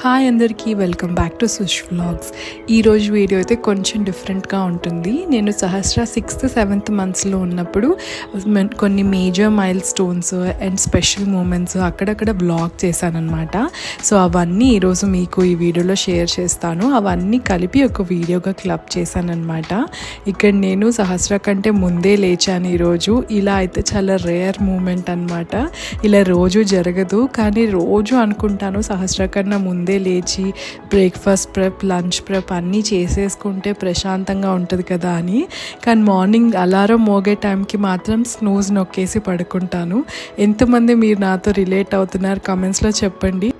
Hi అందరికీ, welcome back to సుష్ vlogs. ఈరోజు video అయితే కొంచెం డిఫరెంట్గా ఉంటుంది. నేను సహస్ర 6th 7th మంత్స్లో ఉన్నప్పుడు కొన్ని major milestone and special moments అక్కడక్కడ వ్లాగ్ చేశానన్నమాట. సో అవన్నీ ఈరోజు మీకు ఈ వీడియోలో షేర్ చేస్తాను. అవన్నీ కలిపి ఒక వీడియోగా క్లబ్ చేశానన్నమాట. ఇక్కడ నేను సహస్ర కంటే ముందే లేచాను ఈరోజు. ఇలా అయితే చాలా రేర్ మూమెంట్ అనమాట. ఇలా రోజు జరగదు, కానీ రోజు అనుకుంటాను సహస్ర కన్నా ముందే లేచి బ్రేక్ఫాస్ట్ ప్రెప్, లంచ్ ప్రెప్ అన్నీ చేసేసుకుంటే ప్రశాంతంగా ఉంటుంది కదా అని. కానీ మార్నింగ్ అలారం మోగే టైంకి మాత్రం స్నూజ్ నొక్కేసి పడుకుంటాను. ఎంతమంది మీరు నాతో రిలేట్ అవుతున్నారు కామెంట్స్లో చెప్పండి.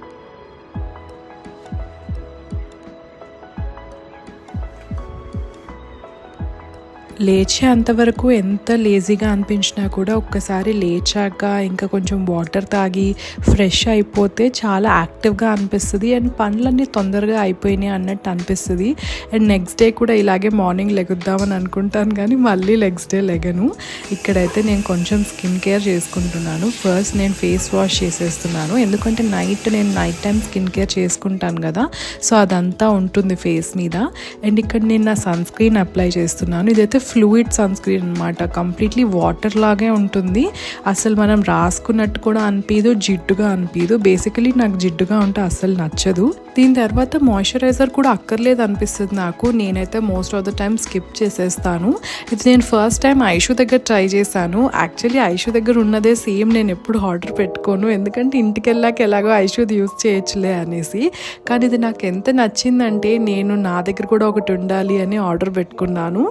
లేచేంతవరకు ఎంత లేజీగా అనిపించినా కూడా ఒక్కసారి లేచాక ఇంకా కొంచెం వాటర్ తాగి ఫ్రెష్ అయిపోతే చాలా యాక్టివ్గా అనిపిస్తుంది అండ్ పనులన్నీ తొందరగా అయిపోయినాయి అన్నట్టు అనిపిస్తుంది. అండ్ నెక్స్ట్ డే కూడా ఇలాగే మార్నింగ్ లెగుద్దామని అనుకుంటాను, కానీ మళ్ళీ నెక్స్ట్ డే లెగను. ఇక్కడైతే నేను కొంచెం స్కిన్ కేర్ చేసుకుంటున్నాను. ఫస్ట్ నేను ఫేస్ వాష్ చేసేస్తున్నాను, ఎందుకంటే నేను నైట్ టైం స్కిన్ కేర్ చేసుకుంటాను కదా, సో అదంతా ఉంటుంది ఫేస్ మీద. అండ్ ఇక్కడ నేను నా సన్ స్క్రీన్ అప్లై చేస్తున్నాను. ఇదైతే ఫ్లూయిడ్ సన్ స్క్రీన్ అనమాట. కంప్లీట్లీ వాటర్ లాగే ఉంటుంది. అసలు మనం రాసుకున్నట్టు కూడా అనిపించదు, జిడ్డుగా అనిపించదు. బేసికలీ నాకు జిడ్డుగా ఉంటే అస్సలు నచ్చదు. దీని తర్వాత మాయిశ్చరైజర్ కూడా అక్కర్లేదు అనిపిస్తుంది నాకు. నేనైతే most of the time skip చేసేస్తాను. ఇది నేను ఫస్ట్ టైం ఐషు దగ్గర ట్రై చేశాను. యాక్చువల్లీ ఐషు దగ్గర ఉన్నదే సేమ్ నేను ఎప్పుడు ఆర్డర్ పెట్టుకోను, ఎందుకంటే ఇంటికి వెళ్ళాక ఎలాగో ఐషుది యూజ్ చేయొచ్చులే అనేసి. కానీ ఇది నాకు ఎంత నచ్చిందంటే నేను నా దగ్గర కూడా ఒకటి ఉండాలి అని ఆర్డర్ పెట్టుకున్నాను.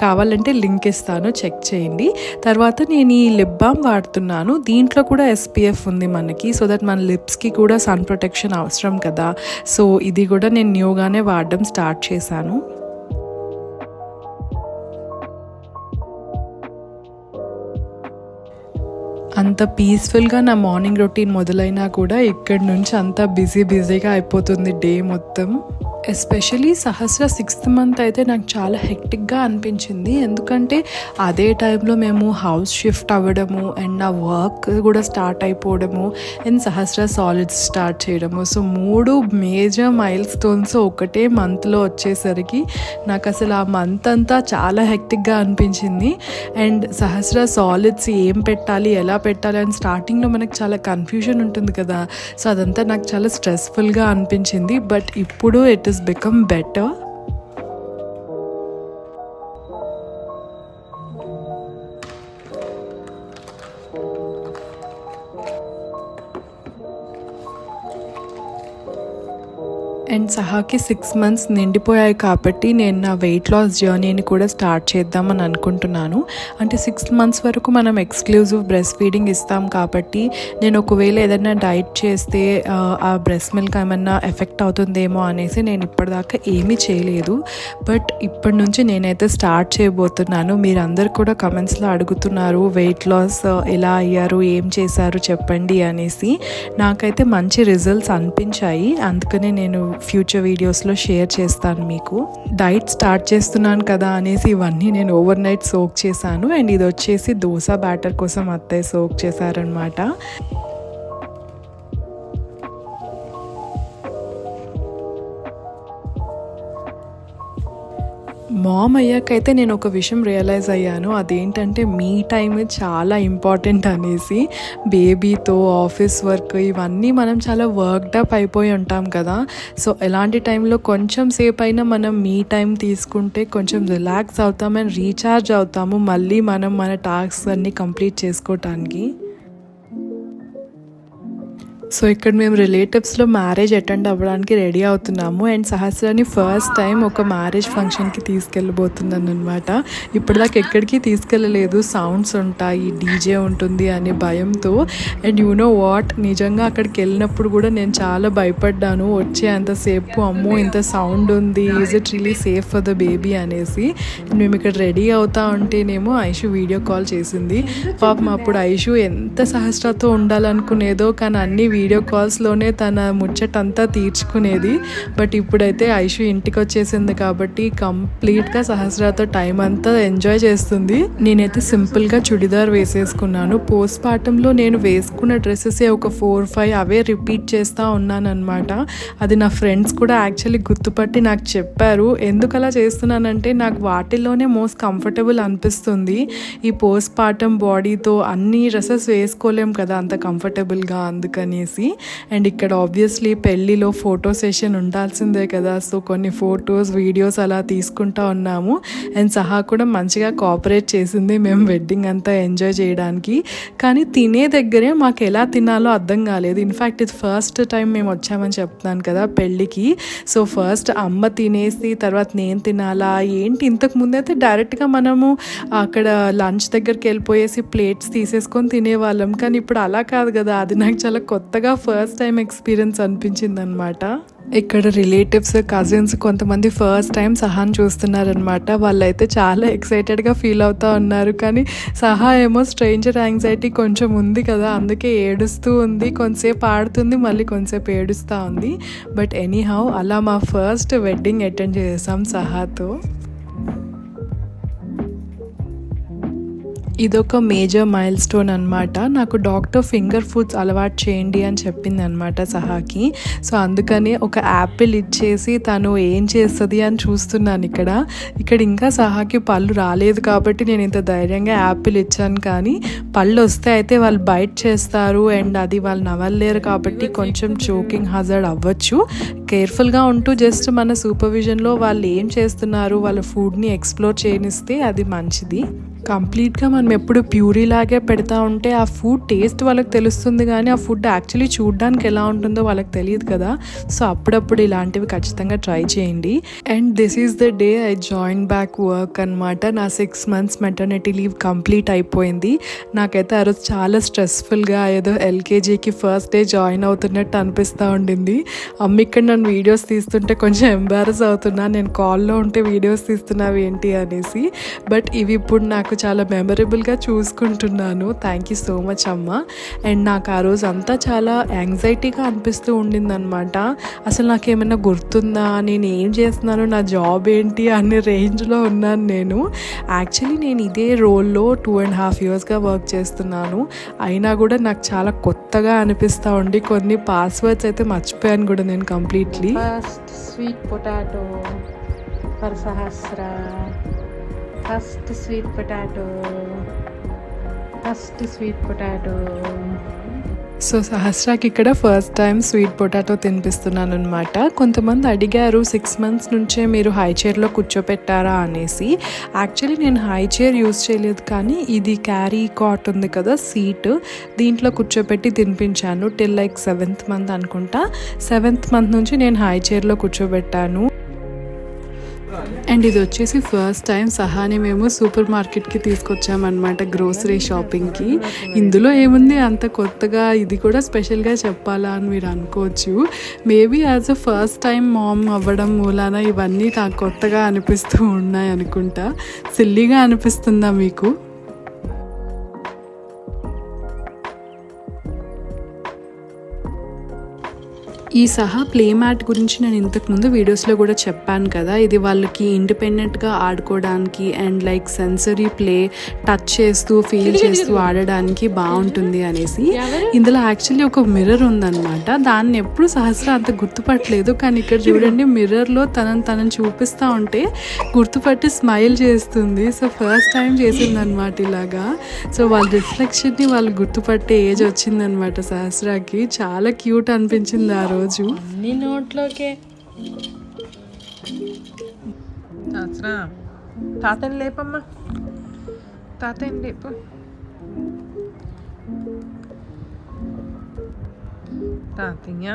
కావాలంటే లింక్ ఇస్తాను, చెక్ చేయండి. తర్వాత నేను ఈ లిప్ బామ్ వాడుతున్నాను. దీంట్లో కూడా SPF ఉంది మనకి, సో దట్ మన లిప్స్కి కూడా సన్ ప్రొటెక్షన్ అవసరం కదా. సో ఇది కూడా నేను న్యూగానే వాడడం స్టార్ట్ చేశాను. అంత పీస్ఫుల్గా నా మార్నింగ్ రొటీన్ మొదలైనా కూడా ఇక్కడి నుంచి అంతా బిజీగా అయిపోతుంది డే మొత్తం. ఎస్పెషలీ సహస్ర 6th మంత్ అయితే నాకు చాలా హెక్టిక్గా అనిపించింది, ఎందుకంటే అదే టైంలో మేము హౌస్ షిఫ్ట్ అవ్వడము అండ్ నా వర్క్ కూడా స్టార్ట్ అయిపోవడము అండ్ సహస్ర సాలిడ్స్ స్టార్ట్ చేయడము. సో 3 మేజర్ మైల్ స్టోన్స్ ఒకటే మంత్లో వచ్చేసరికి నాకు అసలు ఆ మంత్ అంతా చాలా హెక్టిక్గా అనిపించింది. అండ్ సహస్ర సాలిడ్స్ ఏం పెట్టాలి, ఎలా పెట్టాలి అని స్టార్టింగ్లో మనకు చాలా కన్ఫ్యూజన్ ఉంటుంది కదా. సో అదంతా నాకు చాలా స్ట్రెస్ఫుల్గా అనిపించింది. బట్ ఇప్పుడు it has become better. And సహాకి 6 months నిండిపోయాయి కాబట్టి నేను నా వెయిట్ లాస్ జర్నీని కూడా స్టార్ట్ చేద్దామని అనుకుంటున్నాను. అంటే 6 months వరకు మనం ఎక్స్క్లూజివ్ బ్రెస్ట్ ఫీడింగ్ ఇస్తాం కాబట్టి నేను ఒకవేళ ఏదైనా డైట్ చేస్తే ఆ బ్రెస్ట్ మిల్క్ ఏమన్నా ఎఫెక్ట్ అవుతుందేమో అనేసి నేను ఇప్పటిదాకా ఏమీ చేయలేదు. బట్ ఇప్పటి నుంచి నేనైతే స్టార్ట్ చేయబోతున్నాను. మీరందరూ కూడా కమెంట్స్లో అడుగుతున్నారు వెయిట్ లాస్ ఎలా అయ్యారు, ఏం చేశారు చెప్పండి అనేసి. నాకైతే మంచి రిజల్ట్స్ అనిపించాయి, అందుకనే నేను ఫ్యూచర్ వీడియోస్లో షేర్ చేస్తాను మీకు. డైట్ స్టార్ట్ చేస్తున్నాను కదా అనేసి ఇవన్నీ నేను ఓవర్ నైట్ సోక్ చేశాను. అండ్ ఇది వచ్చేసి దోశ బ్యాటర్ కోసం అత్తయ్య సోక్ చేశారనమాట. మామ్ అయ్యాకైతే నేను ఒక విషయం రియలైజ్ అయ్యాను. అదేంటంటే మీ టైం చాలా ఇంపార్టెంట్ అనేసి. బేబీతో ఆఫీస్ వర్క్ ఇవన్నీ మనం చాలా వర్క్డ్ అప్ అయిపోయి ఉంటాం కదా. సో ఎలాంటి టైంలో కొంచెం సేపు అయినా మనం మీ టైం తీసుకుంటే కొంచెం రిలాక్స్ అవుతాం అండ్ రీఛార్జ్ అవుతాము మళ్ళీ మనం మన టాస్క్స్ అన్నీ కంప్లీట్ చేసుకోవటానికి. సో ఇక్కడ మేము రిలేటివ్స్లో మ్యారేజ్ అటెండ్ అవ్వడానికి రెడీ అవుతున్నాము. అండ్ సహస్రాని ఫస్ట్ టైం ఒక మ్యారేజ్ ఫంక్షన్కి తీసుకెళ్ళబోతున్నాను అనమాట. ఇప్పటిదాకా ఎక్కడికి తీసుకెళ్ళలేదు, సౌండ్స్ ఉంటాయి, డీజే ఉంటుంది అనే భయంతో. అండ్ యు నో వాట్, నిజంగా అక్కడికి వెళ్ళినప్పుడు కూడా నేను చాలా భయపడ్డాను. వచ్చే అంతసేపు అమ్మో ఇంత సౌండ్ ఉంది, is it really safe for the baby అనేసి. మేము ఇక్కడ రెడీ అవుతా ఉంటేనేమో ఐషు వీడియో కాల్ చేసింది. పాపం అప్పుడు ఐషు ఎంత సహస్రతో ఉండాలనుకునేదో, కానీ అన్ని వీడియో కాల్స్లోనే తన ముచ్చటంతా తీర్చుకునేది. బట్ ఇప్పుడైతే ఐషు ఇంటికి వచ్చేసింది కాబట్టి కంప్లీట్గా సహస్రాతో టైం అంతా ఎంజాయ్ చేస్తుంది. నేనైతే సింపుల్గా చుడిదార్ వేసేసుకున్నాను. పోస్ట్ పార్టంలో నేను వేసుకున్న డ్రెస్సెసే ఒక 4-5 అవే రిపీట్ చేస్తూ ఉన్నాను అనమాట. అది నా ఫ్రెండ్స్ కూడా యాక్చువల్లీ గుర్తుపట్టి నాకు చెప్పారు. ఎందుకు అలా చేస్తున్నానంటే నాకు వాటిల్లోనే మోస్ట్ కంఫర్టబుల్ అనిపిస్తుంది. ఈ పోస్ట్ పార్టం బాడీతో అన్ని డ్రెస్సెస్ వేసుకోలేం కదా అంత కంఫర్టబుల్గా, అందుకనేసి. అండ్ ఇక్కడ ఆబ్వియస్లీ పెళ్ళిలో ఫోటో సెషన్ ఉండాల్సిందే కదా, సో కొన్ని ఫొటోస్ వీడియోస్ అలా తీసుకుంటా ఉన్నాము. అండ్ సహా కూడా మంచిగా కోఆపరేట్ చేసింది మేము వెడ్డింగ్ అంతా ఎంజాయ్ చేయడానికి. కానీ తినే దగ్గరే మాకు ఎలా తినాలో అర్థం కాలేదు. ఇన్ఫ్యాక్ట్ ఇది ఫస్ట్ టైం మేము వచ్చామని చెప్తున్నాను కదా పెళ్ళికి. సో ఫస్ట్ అమ్మ తినేసి తర్వాత నేను తినాలా ఏంటి, ఇంతకు ముందైతే డైరెక్ట్గా మనము అక్కడ లంచ్ దగ్గరికి వెళ్ళిపోయేసి ప్లేట్స్ తీసేసుకొని తినేవాళ్ళం. కానీ ఇప్పుడు అలా కాదు కదా, అది నాకు చాలా కొత్తగా ఫస్ట్ టైం ఎక్స్పీరియన్స్ అనిపించింది అనమాట. ఇక్కడ రిలేటివ్స్, కజిన్స్ కొంతమంది ఫస్ట్ టైం సహాన్ చూస్తున్నారనమాట. వాళ్ళైతే చాలా ఎక్సైటెడ్గా ఫీల్ అవుతూ ఉన్నారు. కానీ సహా ఏమో స్ట్రేంజర్ యాంగ్జైటీ కొంచెం ఉంది కదా, అందుకే ఏడుస్తూ ఉంది. కొంతసేపు ఆడుతుంది, మళ్ళీ కొంతసేపు ఏడుస్తూ ఉంది. బట్ ఎనీహౌ అలా మా ఫస్ట్ వెడ్డింగ్ అటెండ్ చేసాం సహాతో. ఇదొక మేజర్ మైల్ స్టోన్ అనమాట. నాకు డాక్టర్ ఫింగర్ ఫుడ్స్ అలవాటు చేయండి అని చెప్పింది అనమాట సహాకి. సో అందుకని ఒక యాపిల్ ఇచ్చేసి తను ఏం చేస్తుంది అని చూస్తున్నాను. ఇక్కడ ఇంకా సహాకి పళ్ళు రాలేదు కాబట్టి నేను ఇంత ధైర్యంగా యాపిల్ ఇచ్చాను. కానీ పళ్ళు వస్తే అయితే వాళ్ళు బైట్ చేస్తారు అండ్ అది వాళ్ళు నవ్వలేరు కాబట్టి కొంచెం చోకింగ్ హజార్డ్ అవ్వచ్చు. కేర్ఫుల్గా ఉంటూ జస్ట్ మన సూపర్విజన్లో వాళ్ళు ఏం చేస్తున్నారు, వాళ్ళ ఫుడ్ని ఎక్స్ప్లోర్ చేయనిస్తే అది మంచిది. కంప్లీట్గా మనం ఎప్పుడు ప్యూరీ లాగే పెడతా ఉంటే ఆ ఫుడ్ టేస్ట్ వాళ్ళకి తెలుస్తుంది, కానీ ఆ ఫుడ్ యాక్చువల్లీ చూడడానికి ఎలా ఉంటుందో వాళ్ళకి తెలియదు కదా. సో అప్పుడప్పుడు ఇలాంటివి ఖచ్చితంగా ట్రై చేయండి. And this is the day I join back work అనమాట. నా 6 months మెటర్నిటీ లీవ్ కంప్లీట్ అయిపోయింది. నాకైతే ఆ రోజు చాలా స్ట్రెస్ఫుల్గా ఏదో ఎల్కేజీకి ఫస్ట్ డే జాయిన్ అవుతున్నట్టు అనిపిస్తూ ఉండింది. అమ్మ ఇక్కడ నన్ను వీడియోస్ తీస్తుంటే కొంచెం ఎంబారస్ అవుతున్నా, నేను కాల్లో ఉంటే వీడియోస్ తీస్తున్నావు ఏంటి అనేసి. బట్ ఇవి ఇప్పుడు నాకు చాలా మెమరబుల్గా చూసుకుంటున్నాను. థ్యాంక్ యూ సో మచ్ అమ్మ. అండ్ నాకు ఆ రోజు అంతా చాలా యాంగ్జైటీగా అనిపిస్తూ ఉండిందనమాట. అసలు నాకేమైనా గుర్తుందా, నేను ఏం చేస్తున్నాను, నా జాబ్ ఏంటి అనే రేంజ్లో ఉన్నాను నేను. యాక్చువల్లీ నేను ఇదే రోల్లో 2.5 yearsగా వర్క్ చేస్తున్నాను. అయినా కూడా నాకు చాలా కొత్తగా అనిపిస్తూ ఉండి కొన్ని పాస్వర్డ్స్ అయితే మర్చిపోయాను కూడా నేను completely. First sweet potato for Sahasra. First sweet potato. So సహస్రాకి ఇక్కడ ఫస్ట్ టైం స్వీట్ పొటాటో తినిపిస్తున్నాను అనమాట. కొంతమంది అడిగారు 6 months నుంచే మీరు హై చైర్లో కూర్చోపెట్టారా అనేసి. యాక్చువల్లీ నేను హై చైర్ యూజ్ చేయలేదు, కానీ ఇది క్యారీ కాట్ ఉంది కదా సీట్, దీంట్లో కూర్చోపెట్టి తినిపించాను టిల్ లైక్ 7th month అనుకుంటా. 7th month నుంచి నేను హై చైర్లో కూర్చోబెట్టాను. అండ్ ఇది వచ్చేసి ఫస్ట్ టైం సహాని మేము సూపర్ మార్కెట్కి తీసుకొచ్చామన్నమాట, గ్రోసరీ షాపింగ్కి. ఇందులో ఏముంది అంత కొత్తగా, ఇది కూడా స్పెషల్గా చెప్పాలా అని మీరు అనుకోవచ్చు. Maybe as a first time mom అవ్వడం మూలాన ఇవన్నీ నాకు కొత్తగా అనిపిస్తూ ఉన్నాయి అనుకుంటా. సిల్లీగా అనిపిస్తుందా మీకు? ఈ సహా ప్లే మ్యాట్ గురించి నేను ఇంతకుముందు వీడియోస్లో కూడా చెప్పాను కదా, ఇది వాళ్ళకి ఇండిపెండెంట్గా ఆడుకోవడానికి and like sensory play, touch చేస్తూ ఫీల్ చేస్తూ ఆడడానికి బాగుంటుంది అనేసి. ఇందులో యాక్చువల్లీ ఒక మిర్రర్ ఉందన్నమాట. దాన్ని ఎప్పుడు సహస్ర అంత గుర్తుపట్టలేదు, కానీ ఇక్కడ చూడండి మిర్రర్లో తనని చూపిస్తూ ఉంటే గుర్తుపట్టి స్మైల్ చేస్తుంది. సో ఫస్ట్ టైం చేసిందనమాట ఇలాగా. సో వాళ్ళ రిఫ్లెక్షన్ని వాళ్ళు గుర్తుపట్టే ఏజ్ వచ్చిందనమాట సహస్రాకి. చాలా క్యూట్ అనిపించింది ఆ రోజు. అన్ని నోట్లోకే. తాతని లేపమ్మా, తాతని లేపు. తాతయ్య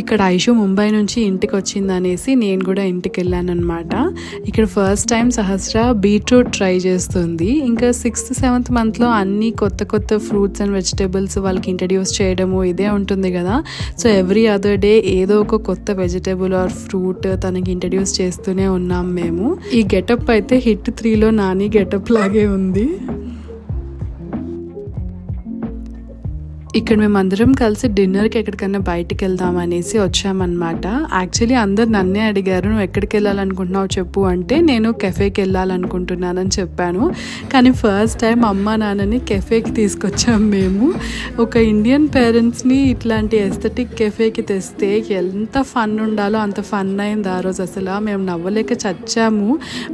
ఇక్కడ ఐషు ముంబై నుంచి ఇంటికి వచ్చిందనేసి నేను కూడా ఇంటికి వెళ్ళాను అనమాట. ఇక్కడ ఫస్ట్ టైం సహస్ర బీట్రూట్ ట్రై చేస్తుంది. ఇంకా 6th 7th monthలో అన్ని కొత్త కొత్త ఫ్రూట్స్ అండ్ వెజిటేబుల్స్ వాళ్ళకి ఇంట్రడ్యూస్ చేయడము ఇదే ఉంటుంది కదా. సో ఎవ్రీ అదర్ డే ఏదో ఒక కొత్త వెజిటేబుల్ ఆర్ ఫ్రూట్ తనకి ఇంట్రడ్యూస్ చేస్తూనే ఉన్నాం మేము. ఈ గెటప్ అయితే హిట్ 3లో నాని గెటప్ లాగే ఉంది. ఇక్కడ మేమందరం కలిసి డిన్నర్కి ఎక్కడికైనా బయటికి వెళ్దాం అనేసి వచ్చామన్నమాట. యాక్చువల్లీ అందరు నన్నే అడిగారు, నువ్వు ఎక్కడికి వెళ్ళాలనుకుంటున్నావు చెప్పు అంటే నేను కెఫేకి వెళ్ళాలనుకుంటున్నానని చెప్పాను. కానీ ఫస్ట్ టైం అమ్మ నాన్నని కెఫేకి తీసుకొచ్చాము మేము. ఒక ఇండియన్ పేరెంట్స్ని ఇట్లాంటి ఎస్థెటిక్ కెఫేకి తెస్తే ఎంత ఫన్ ఉండాలో అంత ఫన్ అయింది ఆ రోజు. అసలు మేము నవ్వలేక చచ్చాము.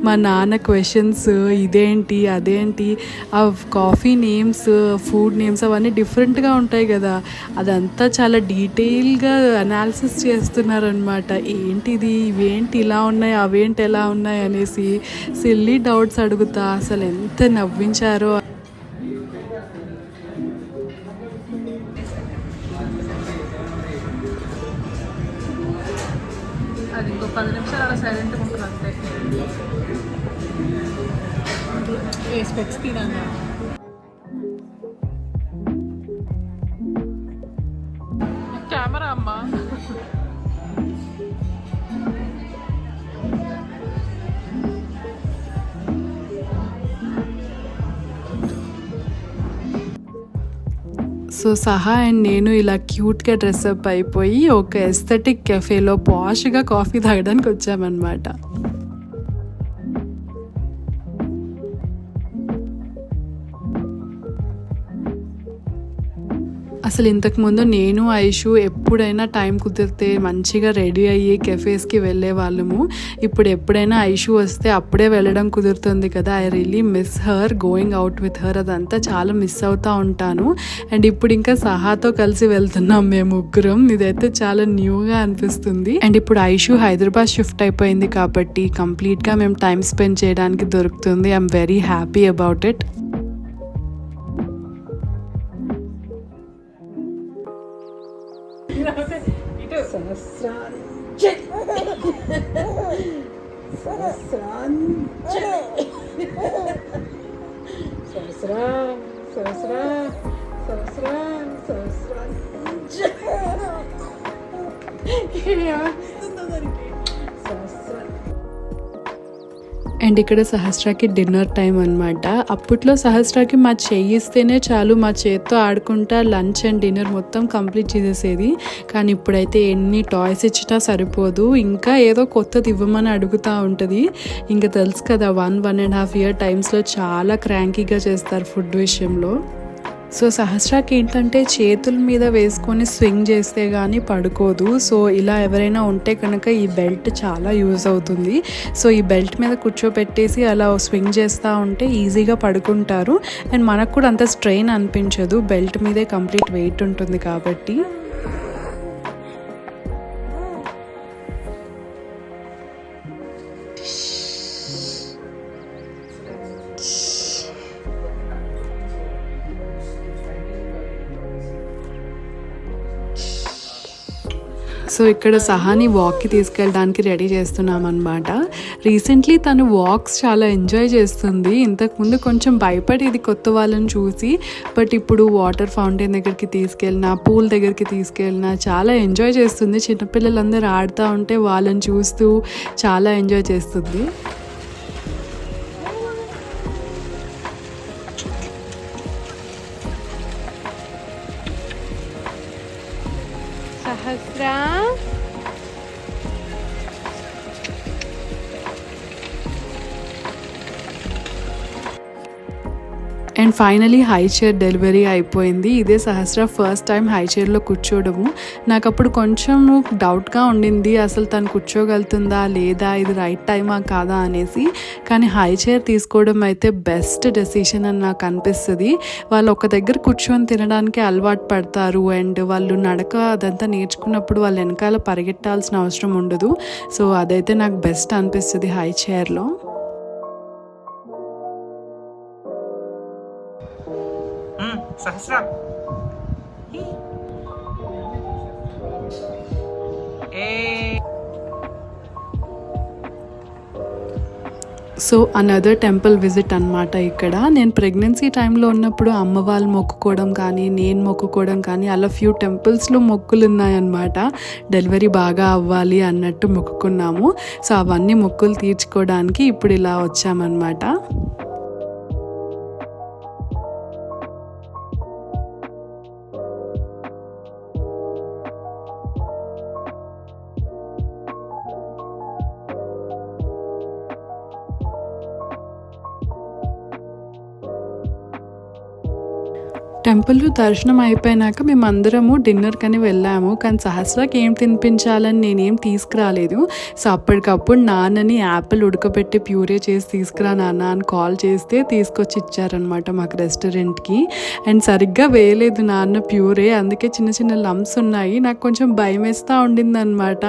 మా నాన్న క్వశ్చన్స్, ఇదేంటి అదేంటి, ఆ కాఫీ నేమ్స్, ఫుడ్ నేమ్స్ అవన్నీ డిఫరెంట్గా ఉంటాయి కదా, అదంతా చాలా డీటెయిల్గా అనాలిసిస్ చేస్తున్నారనమాట. ఏంటిది, ఇవేంటి ఇలా ఉన్నాయి, అవేంటి ఎలా ఉన్నాయి అనేసి సిల్లీ డౌట్స్ అడుగుతా అసలు ఎంత నవ్వించారో. అది ఇంకో 10 నిమిషాలు అలా సైలెంట్గా ఉంటుంది అంతే. ఏ స్పెక్స్ తీరాను. కెమెరా అమ్మా. సో సహా అండ్ నేను ఇలా క్యూట్గా డ్రెస్అప్ అయిపోయి ఒక ఎస్థెటిక్ కెఫేలో పాష్గా కాఫీ తాగడానికి వచ్చామన్నమాట. అసలు ఇంతకుముందు నేను ఐషు ఎప్పుడైనా టైం కుదిరితే మంచిగా రెడీ అయ్యి కెఫేస్కి వెళ్ళే వాళ్ళము. ఇప్పుడు ఎప్పుడైనా ఐషు వస్తే అప్పుడే వెళ్ళడం కుదురుతుంది కదా. I really miss her, going out with her, అదంతా చాలా మిస్ అవుతూ ఉంటాను. అండ్ ఇప్పుడు ఇంకా సహాతో కలిసి వెళ్తున్నాం మేము ముగ్గురం. ఇదైతే చాలా న్యూగా అనిపిస్తుంది. అండ్ ఇప్పుడు ఐషు హైదరాబాద్ షిఫ్ట్ అయిపోయింది కాబట్టి కంప్లీట్గా మేము టైం స్పెండ్ చేయడానికి దొరుకుతుంది. I'm very happy about it. And ఇక్కడ సహస్రాకి డిన్నర్ టైం అనమాట. అప్పట్లో సహస్రాకి మా చేయిస్తేనే చాలు, మా చేత్తో ఆడుకుంటా లంచ్ అండ్ డిన్నర్ మొత్తం కంప్లీట్ చేసేసేది. కానీ ఇప్పుడైతే ఎన్ని టాయ్స్ ఇచ్చినా సరిపోదు, ఇంకా ఏదో కొత్తది ఇవ్వమని అడుగుతూ ఉంటుంది. ఇంకా తెలుసు కదా 1.5 year టైమ్స్లో చాలా క్రాంకీగా చేస్తారు ఫుడ్ విషయంలో. సో సహస్రాకి ఏంటంటే చేతుల మీద వేసుకొని స్వింగ్ చేస్తే కానీ పడుకోదు. సో ఇలా ఎవరైనా ఉంటే కనుక ఈ బెల్ట్ చాలా యూజ్ అవుతుంది. సో ఈ బెల్ట్ మీద కూర్చోపెట్టేసి అలా స్వింగ్ చేస్తూ ఉంటే ఈజీగా పడుకుంటారు. అండ్ మనకు కూడా అంత స్ట్రెయిన్ అనిపించదు, బెల్ట్ మీదే కంప్లీట్ వెయిట్ ఉంటుంది కాబట్టి. సో ఇక్కడ సహాని వాక్కి తీసుకెళ్ళడానికి రెడీ చేస్తున్నాం అనమాట. రీసెంట్లీ తను వాక్స్ చాలా ఎంజాయ్ చేస్తుంది. ఇంతకుముందు కొంచెం భయపడి ఇది కొత్త వాళ్ళని చూసి, బట్ ఇప్పుడు వాటర్ ఫౌంటైన్ దగ్గరికి తీసుకెళ్ళినా, పూల్ దగ్గరికి తీసుకెళ్ళినా చాలా ఎంజాయ్ చేస్తుంది. చిన్నపిల్లలందరూ ఆడుతూ ఉంటే వాళ్ళని చూస్తూ చాలా ఎంజాయ్ చేస్తుంది. Sahasra and finally high chair delivery అయిపోయింది. ఇదే సహస్ర ఫస్ట్ టైం హై చైర్లో కూర్చోవడము. నాకు అప్పుడు కొంచెం డౌట్గా ఉండింది, అసలు తను కూర్చోగలుగుతుందా లేదా, ఇది రైట్ టైమా కాదా అనేసి. కానీ హై చైర్ తీసుకోవడం అయితే బెస్ట్ డెసిషన్ అని నాకు అనిపిస్తుంది. వాళ్ళు ఒక దగ్గర కూర్చొని తినడానికి అలవాటు పడతారు. అండ్ వాళ్ళు నడక అదంతా నేర్చుకున్నప్పుడు వాళ్ళు వెనకాల పరిగెట్టాల్సిన అవసరం ఉండదు. సో అదైతే నాకు బెస్ట్ అనిపిస్తుంది హై చైర్లో. Sahasra so another temple visit అనమాట. ఇక్కడ నేను ప్రెగ్నెన్సీ టైంలో ఉన్నప్పుడు అమ్మ వాళ్ళు మొక్కుకోవడం కానీ, నేను మొక్కుకోవడం కానీ, అలా ఫ్యూ టెంపుల్స్లో మొక్కులు ఉన్నాయన్నమాట. డెలివరీ బాగా అవ్వాలి అన్నట్టు మొక్కుకున్నాము. సో అవన్నీ మొక్కులు తీర్చుకోవడానికి ఇప్పుడు ఇలా వచ్చామన్నమాట. టెంపుల్లో దర్శనం అయిపోయినాక మేమందరము డిన్నర్కని వెళ్ళాము. కానీ సహస్రాకి ఏం తినిపించాలని నేనేం తీసుకురాలేదు. సో అప్పటికప్పుడు నాన్నని యాపిల్ ఉడకబెట్టి ప్యూరే చేసి తీసుకురా నాన్న అని కాల్ చేస్తే తీసుకొచ్చి ఇచ్చారనమాట మాకు రెస్టారెంట్కి. అండ్ సరిగ్గా వేయలేదు నాన్న ప్యూరే, అందుకే చిన్న చిన్న లమ్స్ ఉన్నాయి. నాకు కొంచెం భయం వేస్తూ ఉండింది అనమాట,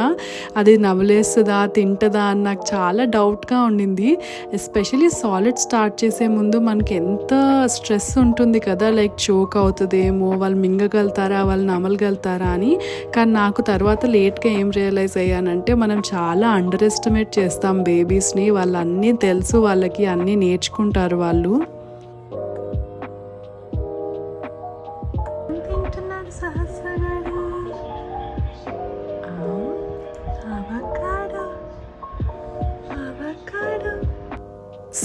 అది నవలేస్తుందా తింటుందా అని నాకు చాలా డౌట్గా ఉండింది. ఎస్పెషలీ సాలిడ్ స్టార్ట్ చేసే ముందు మనకి ఎంత స్ట్రెస్ ఉంటుంది కదా, లైక్ చోక్ అవుతుందేమో, వాళ్ళు మింగగలుగుతారా వాళ్ళు నమలగలుగుతారా అని. కానీ నాకు తర్వాత లేట్గా ఏం రియలైజ్ అయ్యానంటే మనం చాలా అండర్ ఎస్టిమేట్ చేస్తాం బేబీస్ని. వాళ్ళు అన్నీ తెలుసు, వాళ్ళకి అన్నీ నేర్చుకుంటారు వాళ్ళు.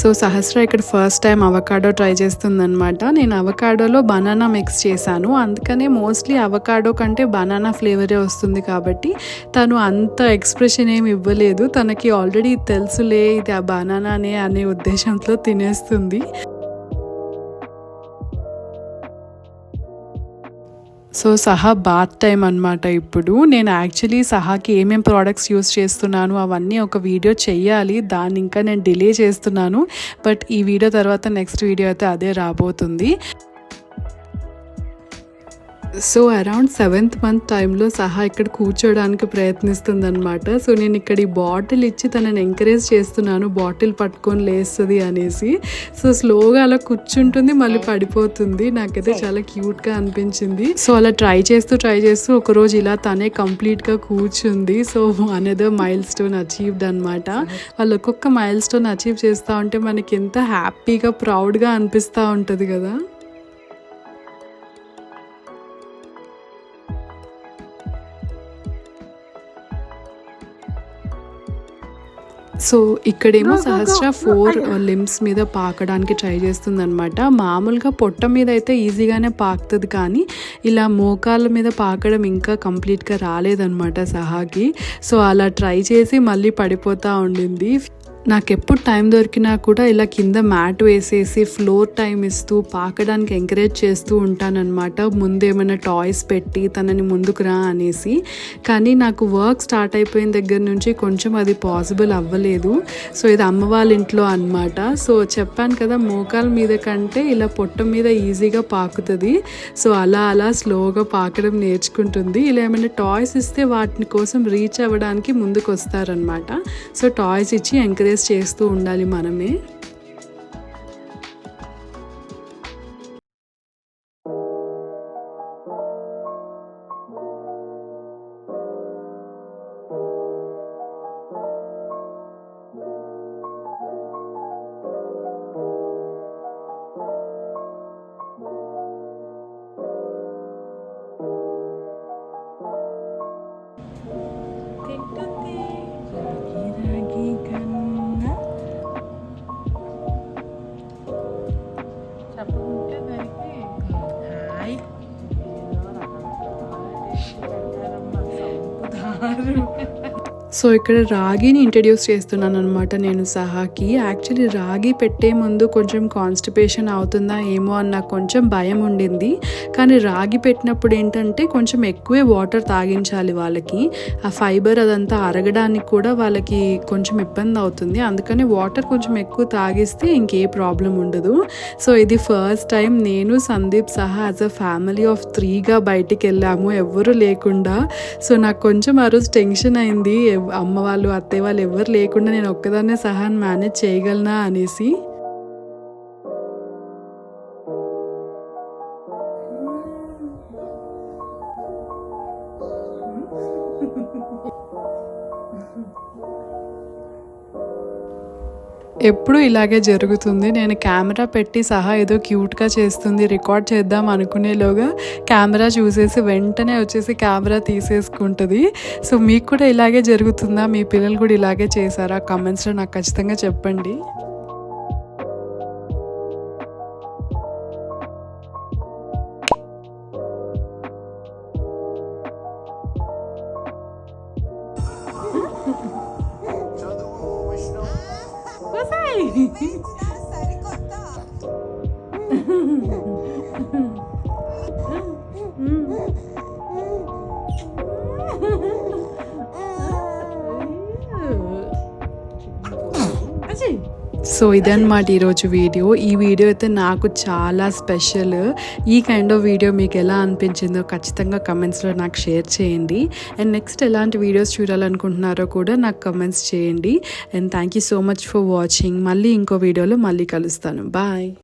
సో సహస్ర ఇక్కడ ఫస్ట్ టైం అవకాడో ట్రై చేస్తుందనమాట. నేను అవకాడోలో బనానా మిక్స్ చేశాను, అందుకనే మోస్ట్లీ అవకాడో కంటే బనానా ఫ్లేవరే వస్తుంది కాబట్టి తను అంత ఎక్స్ప్రెషన్ ఏమి ఇవ్వలేదు. తనకి ఆల్రెడీ తెలుసులే ఇది ఆ బనానానే అనే ఉద్దేశంతో తినేస్తుంది. సో సహా బాత్ టైం అనమాట. ఇప్పుడు నేను యాక్చువల్లీ సహాకి ఏమేం ప్రోడక్ట్స్ యూస్ చేస్తున్నాను అవన్నీ ఒక వీడియో చెయ్యాలి, దాన్ని ఇంకా నేను డిలే చేస్తున్నాను. బట్ ఈ వీడియో తర్వాత నెక్స్ట్ వీడియో అయితే అదే రాబోతుంది. సో అరౌండ్ 7th మంత్ టైంలో సహా ఇక్కడ కూర్చోడానికి ప్రయత్నిస్తుంది అనమాట. సో నేను ఇక్కడ ఈ బాటిల్ ఇచ్చి తనని ఎంకరేజ్ చేస్తున్నాను, బాటిల్ పట్టుకొని లేస్తుంది అనేసి. సో స్లోగా అలా కూర్చుంటుంది, మళ్ళీ పడిపోతుంది. నాకైతే చాలా క్యూట్గా అనిపించింది. సో అలా ట్రై చేస్తూ ఒకరోజు ఇలా తనే కంప్లీట్గా కూర్చుంది. So another mile stone achieved అనమాట. వాళ్ళు ఒక్కొక్క మైల్ స్టోన్ అచీవ్ చేస్తూ ఉంటే మనకి ఎంత హ్యాపీగా ప్రౌడ్గా అనిపిస్తూ ఉంటుంది కదా. సో ఇక్కడేమో సహస్ర 4 లిమ్స్ మీద పాకడానికి ట్రై చేస్తుంది అనమాట. మామూలుగా పొట్ట మీద అయితే ఈజీగానే పాకుతుంది, కానీ ఇలా మోకాళ్ళ మీద పాకడం ఇంకా కంప్లీట్గా రాలేదనమాట సహాకి. సో అలా ట్రై చేసి మళ్ళీ పడిపోతూ ఉండింది. నాకు ఎప్పుడు టైం దొరికినా కూడా ఇలా కింద మ్యాట్ వేసేసి ఫ్లోర్ టైం ఇస్తూ పాకడానికి ఎంకరేజ్ చేస్తూ ఉంటానన్నమాట. ముందేమైనా టాయ్స్ పెట్టి తనని ముందుకు రా అనేసి. కానీ నాకు వర్క్ స్టార్ట్ అయిపోయిన దగ్గర నుంచి కొంచెం అది పాసిబుల్ అవ్వలేదు. సో ఇది అమ్మ వాళ్ళ ఇంట్లో అనమాట. సో చెప్పాను కదా, మోకాల మీద కంటే ఇలా పొట్ట మీద ఈజీగా పాకుతుంది. సో అలా స్లోగా పాకడం నేర్చుకుంటుంది. ఇలా ఏమైనా టాయ్స్ ఇస్తే వాటిని కోసం రీచ్ అవ్వడానికి ముందుకు వస్తారనమాట. సో టాయ్స్ ఇచ్చి ఎంకరేజ్ చేస్తూ ఉండాలి మనమే. సో ఇక్కడ రాగిని ఇంట్రడ్యూస్ చేస్తున్నాను అనమాట నేను సహాకి. యాక్చువల్లీ రాగి పెట్టే ముందు కొంచెం కాన్స్టిపేషన్ అవుతుందా ఏమో అని నాకు కొంచెం భయం ఉండింది. కానీ రాగి పెట్టినప్పుడు ఏంటంటే కొంచెం ఎక్కువే వాటర్ తాగించాలి వాళ్ళకి. ఆ ఫైబర్ అదంతా అరగడానికి కూడా వాళ్ళకి కొంచెం ఇబ్బంది అవుతుంది. అందుకని వాటర్ కొంచెం ఎక్కువ తాగిస్తే ఇంకే ప్రాబ్లం ఉండదు. సో ఇది ఫస్ట్ టైం నేను సందీప్ సహా యాజ్ అ ఫ్యామిలీ ఆఫ్ 3గా బయటికి వెళ్ళాము, ఎవ్వరూ లేకుండా. సో నాకు కొంచెం ఆ రోజు టెన్షన్ అయింది, అమ్మ వాళ్ళు అత్తయ్య వాళ్ళు ఎవరు లేకుండా నేను ఒక్కదాన్నే సహా మేనేజ్ చేయగలనా అనేసి. ఎప్పుడు ఇలాగే జరుగుతుంది. నేను కెమెరా పెట్టి సహా ఏదో క్యూట్గా చేస్తుంది, రికార్డ్ చేద్దాం అనుకునేలోగా కెమెరా చూసేసి వెంటనే వచ్చేసి కెమెరా తీసేసుకుంటుంది. సో మీకు కూడా ఇలాగే జరుగుతుందా? మీ పిల్లలు కూడా ఇలాగే చేశారా? కామెంట్స్లో నాకు ఖచ్చితంగా చెప్పండి. సో ఇదన్నమాట ఈరోజు వీడియో. ఈ వీడియో అయితే నాకు చాలా స్పెషల్. ఈ కైండ్ ఆఫ్ వీడియో మీకు ఎలా అనిపించిందో ఖచ్చితంగా కమెంట్స్లో నాకు షేర్ చేయండి. అండ్ నెక్స్ట్ ఎలాంటి వీడియోస్ చూడాలనుకుంటున్నారో కూడా నాకు కమెంట్స్ చేయండి. And thank you so much for watching. మళ్ళీ ఇంకో వీడియోలో మళ్ళీ కలుస్తాను. బాయ్.